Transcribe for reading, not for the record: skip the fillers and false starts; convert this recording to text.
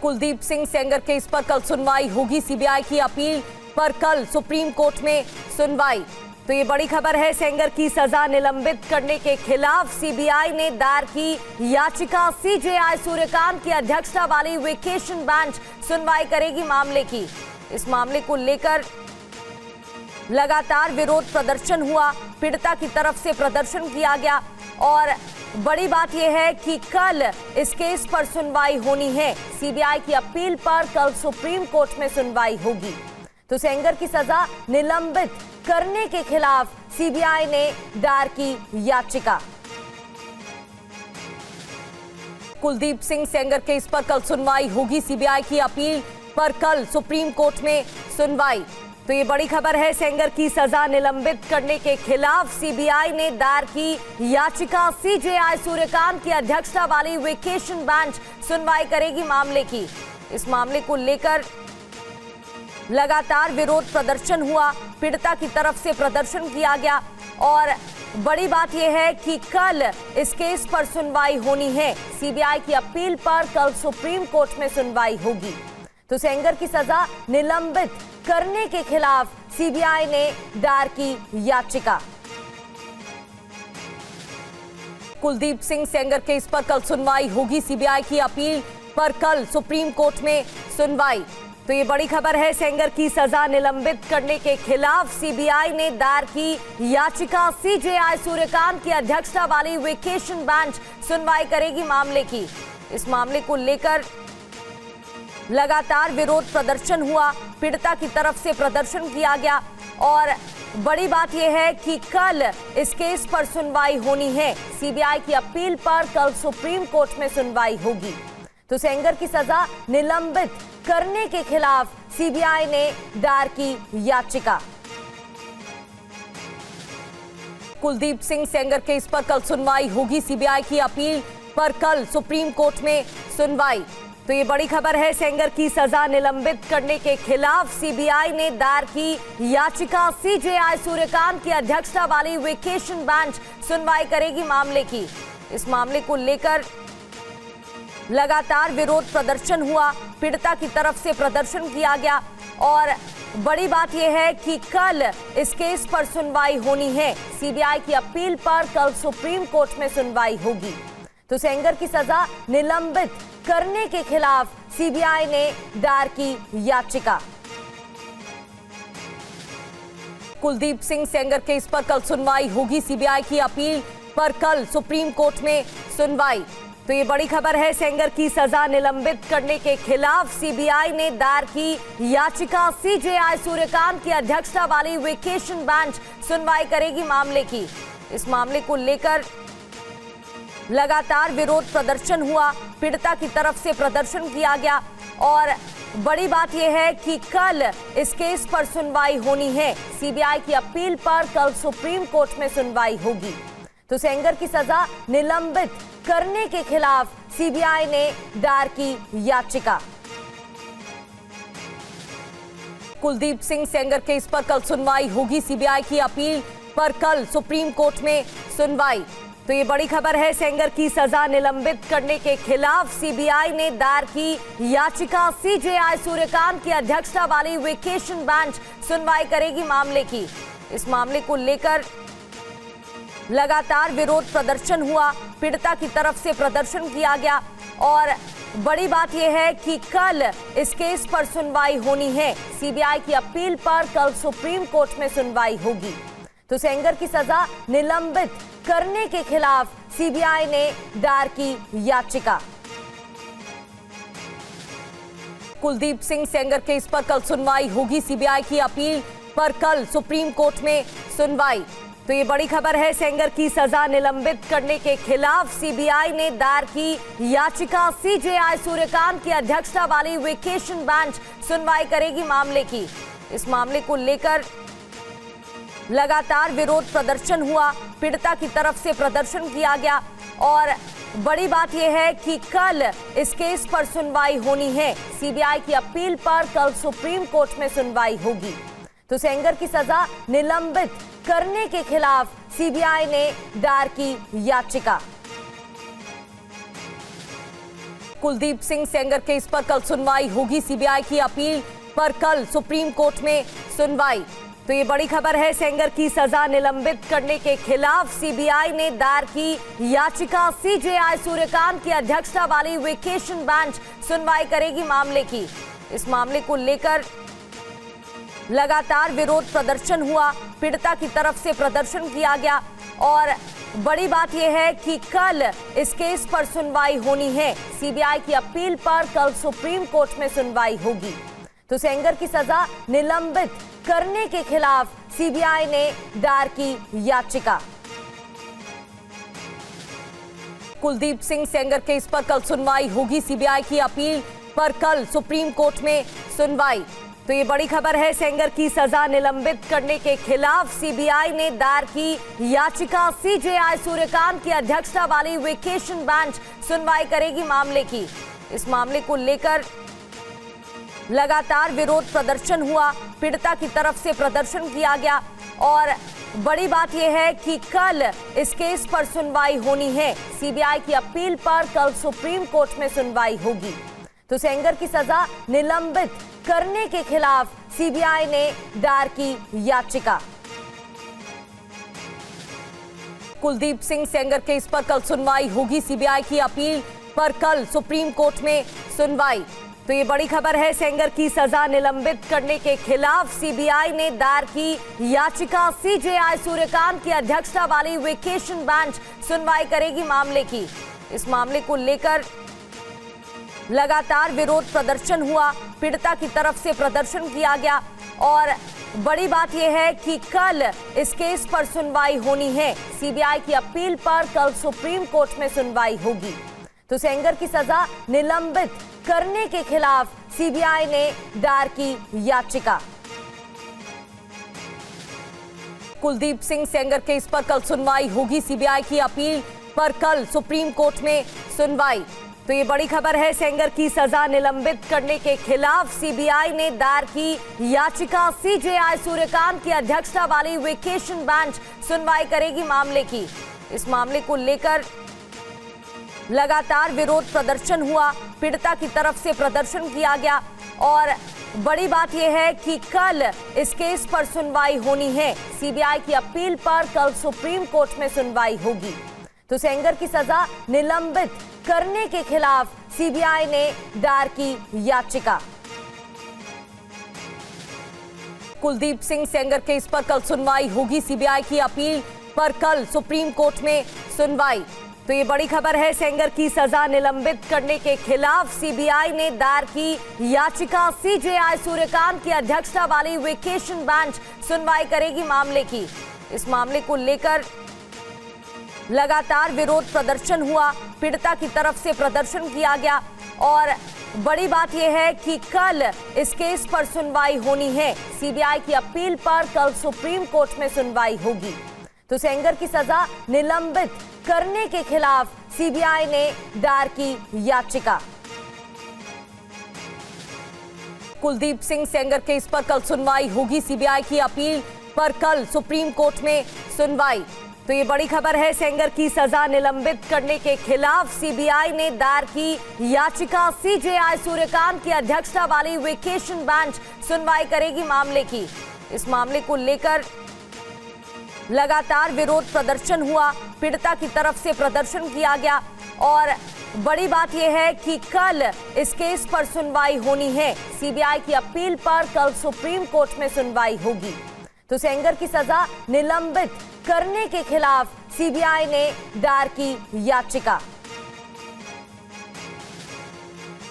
Kuldeep Singh Sengar case पर कल सुनवाई होगी। सीबीआई की अपील पर कल सुप्रीम कोर्ट में सुनवाई। तो ये बड़ी खबर है, सेंगर की सजा निलंबित करने के खिलाफ सीबीआई ने दायर की याचिका। सीजेआई सूर्यकांत की अध्यक्षता वाली वेकेशन बेंच सुनवाई करेगी मामले की। इस मामले को लेकर लगातार विरोध प्रदर्शन हुआ, पीड़िता की तरफ से प्रदर्शन किया गया और बड़ी बात यह है कि कल इस केस पर सुनवाई होनी है। सीबीआई की अपील पर कल सुप्रीम कोर्ट में सुनवाई होगी। तो सेंगर की सजा निलंबित करने के खिलाफ सीबीआई ने दायर की याचिका। कुलदीप सिंह सेंगर केस पर कल सुनवाई होगी। सीबीआई की अपील पर कल सुप्रीम कोर्ट में सुनवाई। तो ये बड़ी खबर है, सेंगर की सजा निलंबित करने के खिलाफ सीबीआई ने दायर की याचिका। सीजेआई सूर्यकांत की अध्यक्षता वाली वेकेशन बेंच सुनवाई करेगी मामले की। इस मामले को लेकर लगातार विरोध प्रदर्शन हुआ, पीड़िता की तरफ से प्रदर्शन किया गया और बड़ी बात यह है कि कल इस केस पर सुनवाई होनी है। सीबीआई की अपील पर कल सुप्रीम कोर्ट में सुनवाई होगी। तो सेंगर की सजा निलंबित करने के खिलाफ सीबीआई ने दायर की याचिका। कुलदीप सिंह सेंगर केस पर कल सुनवाई होगी। सीबीआई की अपील पर कल सुप्रीम कोर्ट में सुनवाई। तो ये बड़ी खबर है, सेंगर की सजा निलंबित करने के खिलाफ सीबीआई ने दायर की याचिका। सीजेआई सूर्यकांत की अध्यक्षता वाली वेकेशन बेंच सुनवाई करेगी मामले की। इस मामले को लेकर लगातार विरोध प्रदर्शन हुआ, पीड़िता की तरफ से प्रदर्शन किया गया और बड़ी बात यह है कि कल इस केस पर सुनवाई होनी है। सीबीआई की अपील पर कल सुप्रीम कोर्ट में सुनवाई होगी। तो सेंगर की सजा निलंबित करने के खिलाफ सीबीआई ने दायर की याचिका। कुलदीप सिंह सेंगर केस पर कल सुनवाई होगी। सीबीआई की अपील पर कल सुप्रीम कोर्ट में सुनवाई। तो ये बड़ी खबर है, सेंगर की सजा निलंबित करने के खिलाफ सीबीआई ने दायर की याचिका। सीजेआई सूर्यकांत की अध्यक्षता वाली वेकेशन बेंच सुनवाई करेगी मामले की। इस मामले को लेकर लगातार विरोध प्रदर्शन हुआ, पीड़िता की तरफ से प्रदर्शन किया गया और बड़ी बात यह है कि कल इस केस पर सुनवाई होनी है। सीबीआई की अपील पर कल सुप्रीम कोर्ट में सुनवाई होगी। तो सेंगर की सजा निलंबित करने के खिलाफ सीबीआई ने दायर की याचिका। कुलदीप सिंह सेंगर केस पर कल सुनवाई होगी। सीबीआई की अपील पर कल सुप्रीम कोर्ट में सुनवाई। तो ये बड़ी खबर है, सेंगर की सजा निलंबित करने के खिलाफ सीबीआई ने दायर की याचिका। सीजेआई सूर्यकांत की अध्यक्षता वाली वेकेशन बेंच सुनवाई करेगी मामले की। इस मामले को लेकर लगातार विरोध प्रदर्शन हुआ, पीड़िता की तरफ से प्रदर्शन किया गया और बड़ी बात यह है कि कल इस केस पर सुनवाई होनी है। सीबीआई की अपील पर कल सुप्रीम कोर्ट में सुनवाई होगी। तो सेंगर की सजा निलंबित करने के खिलाफ सीबीआई ने दायर की याचिका। कुलदीप सिंह सेंगर केस पर कल सुनवाई होगी। सीबीआई की अपील पर कल सुप्रीम कोर्ट में सुनवाई। तो ये बड़ी खबर है, सेंगर की सजा निलंबित करने के खिलाफ सीबीआई ने दायर की याचिका। सीजेआई सूर्यकांत की अध्यक्षता वाली वेकेशन बेंच सुनवाई करेगी मामले की। इस मामले को लेकर लगातार विरोध प्रदर्शन हुआ, पीड़िता की तरफ से प्रदर्शन किया गया और बड़ी बात यह है कि कल इस केस पर सुनवाई होनी है। सीबीआई की अपील पर कल सुप्रीम कोर्ट में सुनवाई होगी। तो सेंगर की सजा निलंबित करने के खिलाफ सीबीआई ने दायर की याचिका। कुलदीप सिंह सेंगर केस पर कल सुनवाई होगी। सीबीआई की अपील पर कल सुप्रीम कोर्ट में सुनवाई। तो ये बड़ी खबर है, सेंगर की सजा निलंबित करने के खिलाफ सीबीआई ने दायर की याचिका। सीजेआई सूर्यकांत की अध्यक्षता वाली वेकेशन बेंच सुनवाई करेगी मामले की। इस मामले को लेकर लगातार विरोध प्रदर्शन हुआ, पीड़िता की तरफ से प्रदर्शन किया गया और बड़ी बात यह है कि कल इस केस पर सुनवाई होनी है। सीबीआई की अपील पर कल सुप्रीम कोर्ट में सुनवाई होगी। तो सेंगर की सजा निलंबित करने के खिलाफ सीबीआई ने दायर की याचिका। कुलदीप सिंह सेंगर केस पर कल सुनवाई होगी। सीबीआई की अपील पर कल सुप्रीम कोर्ट में सुनवाई। तो ये बड़ी खबर है, सेंगर की सजा निलंबित करने के खिलाफ सीबीआई ने दायर की याचिका। सीजेआई सूर्यकांत की अध्यक्षता वाली वेकेशन बेंच सुनवाई करेगी मामले की। इस मामले को लेकर लगातार विरोध प्रदर्शन हुआ, पीड़िता की तरफ से प्रदर्शन किया गया और बड़ी बात यह है कि कल इस केस पर सुनवाई होनी है। सीबीआई की अपील पर कल सुप्रीम कोर्ट में सुनवाई होगी। तो सेंगर की सजा निलंबित करने के खिलाफ सीबीआई ने दायर की याचिका। कुलदीप सिंह सेंगर केस पर कल सुनवाई होगी। सीबीआई की अपील पर कल सुप्रीम कोर्ट में सुनवाई। तो ये बड़ी खबर है, सेंगर की सजा निलंबित करने के खिलाफ सीबीआई ने दायर की याचिका। सीजेआई सूर्यकांत की अध्यक्षता वाली वेकेशन बेंच सुनवाई करेगी मामले की। इस मामले को लेकर लगातार विरोध प्रदर्शन हुआ, पीड़िता की तरफ से प्रदर्शन किया गया और बड़ी बात यह है कि कल इस केस पर सुनवाई होनी है। सीबीआई की अपील पर कल सुप्रीम कोर्ट में सुनवाई होगी। तो सेंगर की सजा निलंबित करने के खिलाफ सीबीआई ने दायर की याचिका। कुलदीप सिंह सेंगर केस पर कल सुनवाई होगी। सीबीआई की अपील पर कल सुप्रीम कोर्ट में सुनवाई। तो ये बड़ी खबर है, सेंगर की सजा निलंबित करने के खिलाफ सीबीआई ने दायर की याचिका। सीजेआई सूर्यकांत की अध्यक्षता वाली वेकेशन बेंच सुनवाई करेगी मामले की। इस मामले को लेकर लगातार विरोध प्रदर्शन हुआ, पीड़िता की तरफ से प्रदर्शन किया गया और बड़ी बात यह है कि कल इस केस पर सुनवाई होनी है। सीबीआई की अपील पर कल सुप्रीम कोर्ट में सुनवाई होगी। तो सेंगर की सजा निलंबित करने के खिलाफ सीबीआई ने दायर की याचिका। कुलदीप सिंह सेंगर केस पर कल सुनवाई होगी। सीबीआई की अपील पर कल सुप्रीम कोर्ट में सुनवाई। तो ये बड़ी खबर है, सेंगर की सजा निलंबित करने के खिलाफ सीबीआई ने दायर की याचिका। सीजेआई सूर्यकांत की अध्यक्षता वाली वेकेशन बेंच सुनवाई करेगी मामले की। इस मामले को लेकर लगातार विरोध प्रदर्शन हुआ, पीड़िता की तरफ से प्रदर्शन किया गया और बड़ी बात यह है कि कल इस केस पर सुनवाई होनी है। सीबीआई की अपील पर कल सुप्रीम कोर्ट में सुनवाई होगी। तो सेंगर की सजा निलंबित करने के खिलाफ सीबीआई ने दायर की याचिका। कुलदीप सिंह सेंगर केस पर कल सुनवाई होगी। सीबीआई की अपील पर कल सुप्रीम कोर्ट में सुनवाई। तो ये बड़ी खबर है, सेंगर की सजा निलंबित करने के खिलाफ सीबीआई ने दायर की याचिका। सीजेआई सूर्यकांत की अध्यक्षता वाली वेकेशन बेंच सुनवाई करेगी मामले की। इस मामले को लेकर लगातार विरोध प्रदर्शन हुआ, पीड़िता की तरफ से प्रदर्शन किया गया और बड़ी बात यह है कि कल इस केस पर सुनवाई होनी है। सीबीआई की अपील पर कल सुप्रीम कोर्ट में सुनवाई होगी। तो सेंगर की सजा निलंबित करने के खिलाफ सीबीआई ने दायर की याचिका। कुलदीप सिंह सेंगर केस पर कल सुनवाई होगी। सीबीआई की अपील पर कल सुप्रीम कोर्ट में सुनवाई। तो ये बड़ी खबर है, सेंगर की सजा निलंबित करने के खिलाफ सीबीआई ने दायर की याचिका। सीजेआई सूर्यकांत की अध्यक्षता वाली वेकेशन बेंच सुनवाई करेगी मामले की। इस मामले को लेकर लगातार विरोध प्रदर्शन हुआ, पीड़िता की तरफ से प्रदर्शन किया गया और बड़ी बात यह है कि कल इस केस पर सुनवाई होनी है। सीबीआई की अपील पर कल सुप्रीम कोर्ट में सुनवाई होगी। तो सेंगर की सजा निलंबित करने के खिलाफ सीबीआई ने दायर की याचिका।